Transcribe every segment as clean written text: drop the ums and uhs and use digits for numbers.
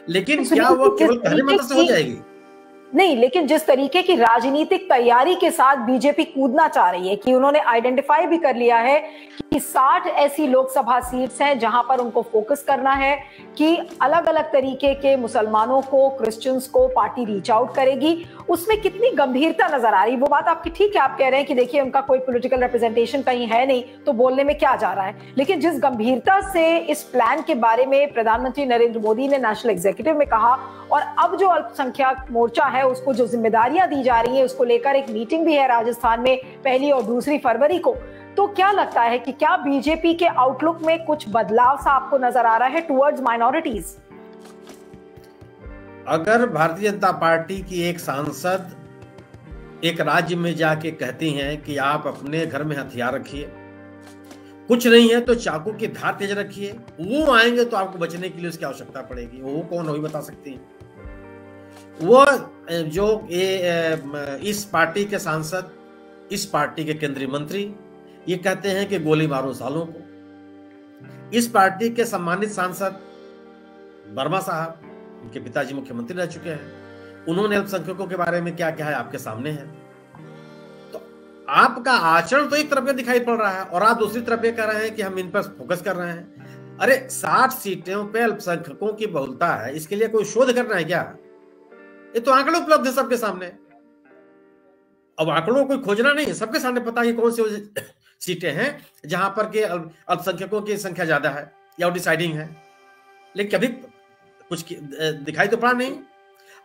लेकिन क्या वो केवल कहने मात्र से हो जाएगी? नहीं, लेकिन जिस तरीके की राजनीतिक तैयारी के साथ बीजेपी कूदना चाह रही है, कि उन्होंने आइडेंटिफाई भी कर लिया है कि 60 ऐसी लोकसभा सीट्स हैं जहां पर उनको फोकस करना है, कि अलग अलग तरीके के मुसलमानों को, क्रिश्चियंस को पार्टी रीच आउट करेगी, उसमें कितनी गंभीरता नजर आ रही। वो बात आपकी ठीक है, आप कह रहे हैं कि देखिए उनका कोई पॉलिटिकल रिप्रेजेंटेशन कहीं है नहीं तो बोलने में क्या जा रहा है, लेकिन जिस गंभीरता से इस प्लान के बारे में प्रधानमंत्री नरेंद्र मोदी ने नेशनल एग्जीक्यूटिव में कहा, और अब जो अल्पसंख्यक मोर्चा है उसको जो जिम्मेदारियां दी जा रही है, उसको लेकर एक मीटिंग भी है राजस्थान में 1 और 2 फरवरी को, तो क्या लगता है कि क्या बीजेपी के आउटलुक में कुछ बदलाव सा आपको नजर आ रहा है टुवर्ड्स माइनॉरिटीज? अगर भारतीय जनता पार्टी की एक सांसद एक राज्य में जाके कहती हैं कि आप अपने घर में हथियार रखिए, कुछ नहीं है तो चाकू की धार तेज रखिए, वो आएंगे तो आपको बचने के लिए उसकी आवश्यकता पड़ेगी, वो कौन हो बता सकती है? वो जो इस पार्टी के सांसद, इस पार्टी के केंद्रीय मंत्री ये कहते हैं कि गोली मारो सालों को। इस पार्टी के सम्मानित सांसद वर्मा साहब, उनके पिताजी मुख्यमंत्री रह चुके हैं, उन्होंने अल्पसंख्यकों के बारे में क्या कहा है आपके सामने है। तो आपका आचरण तो एक तरफ में दिखाई पड़ रहा है और आप दूसरी तरफ ये कह रहे हैं कि हम इन पर फोकस कर रहे हैं। अरे 60 सीटों पे अल्पसंख्यकों की बहुलता है, इसके लिए कोई शोध करना है क्या? ये तो आंकड़े उपलब्ध है सबके सामने। अब आंकड़ों को कोई खोजना नहीं है, सबके सामने पता है कौन सी सीटें हैं जहां पर के अल्पसंख्यकों की संख्या ज्यादा है या डिसाइडिंग है, लेकिन कभी कुछ दिखाई तो पड़ा नहीं।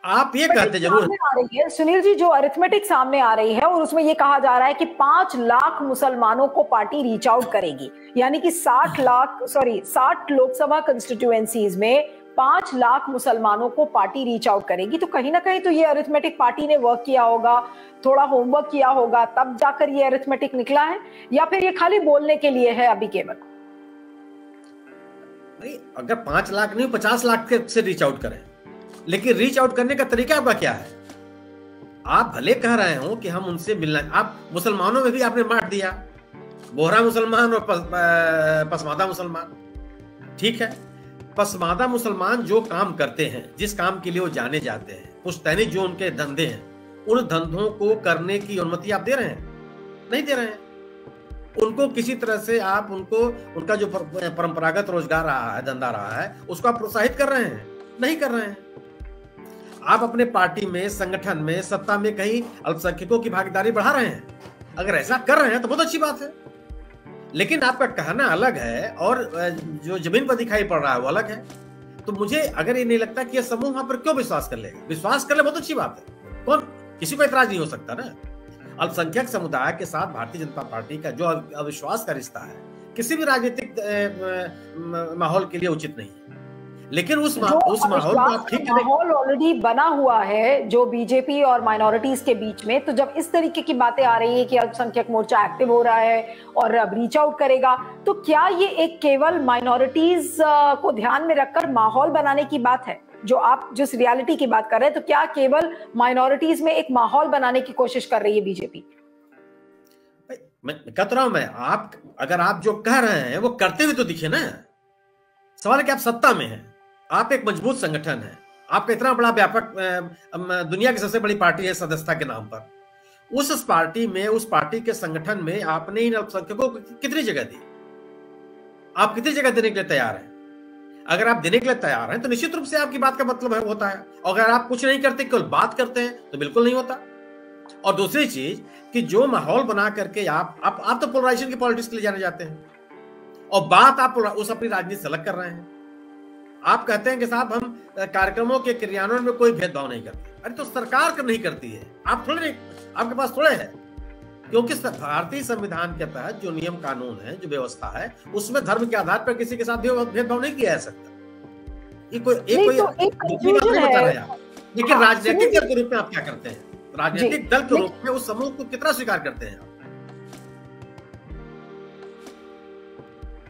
आप ये कहते जरूर आ रही है सुनील जी, जो अरिथमेटिक सामने आ रही है और उसमें ये कहा जा रहा है कि 5 लाख मुसलमानों को पार्टी रीच आउट करेगी, यानी कि 60 लोकसभा कंस्टिट्यूएंसीज में 5 लाख मुसलमानों को पार्टी रीच आउट करेगी। तो कहीं ना कहीं तो ये अरिथमेटिक पार्टी ने वर्क किया होगा, थोड़ा होमवर्क किया होगा, तब जाकर ये अरिथमेटिक निकला है, या फिर ये खाली बोलने के लिए है अभी केवल? नहीं, अगर 5 लाख नहीं 50 लाख से रीच आउट करें, लेकिन रीच आउट करने का तरीका आपका क्या है? आप भले कह रहे हो कि हम उनसे मिलना, आप मुसलमानों में भी आपने बांट दिया, बोहरा मुसलमान और पसमादा मुसलमान। ठीक है, पसमादा मुसलमान जो काम करते हैं, जिस काम के लिए वो जाने जाते हैं, पुश्तैनी जो उनके धंधे हैं, उन धंधों को करने की अनुमति आप दे रहे हैं? नहीं दे रहे हैं। उनको किसी तरह से आप उनका जो परंपरागत रोजगार रहा है, धंधा रहा है, उसको आप प्रोत्साहित कर रहे हैं? नहीं कर रहे हैं। आप अपने पार्टी में, संगठन में, सत्ता में कहीं अल्पसंख्यकों की भागीदारी बढ़ा रहे हैं। अगर ऐसा कर रहे हैं तो बहुत अच्छी बात है, लेकिन आपका कहना अलग है और जो जमीन पर दिखाई पड़ रहा है वो अलग है। तो मुझे अगर ये नहीं लगता कि ये समूह वहां पर क्यों विश्वास कर लेगा। विश्वास कर ले, बहुत अच्छी बात है, कौन, किसी को ऐतराज नहीं हो सकता ना। अल्पसंख्यक समुदाय के साथ भारतीय जनता पार्टी का जो अविश्वास का रिश्ता है किसी भी राजनीतिक माहौल के लिए उचित नहीं है। लेकिन उस माहौल को आप ठीक करें। माहौल ऑलरेडी बना हुआ है जो बीजेपी और माइनॉरिटीज के बीच में, तो जब इस तरीके की बातें आ रही है कि अल्पसंख्यक मोर्चा एक्टिव हो रहा है और अब रीच आउट करेगा, तो क्या ये एक केवल माइनॉरिटीज को ध्यान में रखकर माहौल बनाने की बात है? जो आप जिस रियलिटी की बात कर रहे हैं, तो क्या केवल माइनॉरिटीज में एक माहौल बनाने की कोशिश कर रही है बीजेपी? मैं कहता रहा हूं, आप अगर आप जो कह रहे हैं वो करते हुए तो दिखे ना। सवाल है कि आप सत्ता में हैं, आप एक मजबूत संगठन है, आपका इतना बड़ा व्यापक, दुनिया की सबसे बड़ी पार्टी है सदस्यता के नाम पर। उस पार्टी में, उस पार्टी के संगठन में आपने इन अल्पसंख्यकों को कितनी जगह दी? आप कितनी जगह देने के लिए तैयार हैं? अगर आप देने के लिए तैयार हैं तो निश्चित रूप से आपकी बात का मतलब है होता है, और अगर आप कुछ नहीं करते, केवल बात करते हैं, तो बिल्कुल नहीं होता। और दूसरी चीज कि जो माहौल बना करके आप तो पोलराइजेशन की पॉलिटिक्स के लिए जाने जाते हैं, और बात आप उस अपनी राजनीति से अलग कर रहे हैं। आप कहते हैं कि साहब हम कार्यक्रमों के क्रियान्वयन में कोई भेदभाव नहीं करते। अरे तो सरकार कर नहीं करती है, आप थोड़े नहीं, आपके पास थोड़े है, क्योंकि भारतीय संविधान के तहत जो नियम कानून है, जो व्यवस्था है, उसमें धर्म के आधार पर किसी के साथ भेदभाव नहीं किया जा सकता। ये कोई लेकिन राजनीतिक दल के रूप में आप क्या करते हैं? राजनीतिक दल के रूप में उस समूह को कितना स्वीकार करते हैं?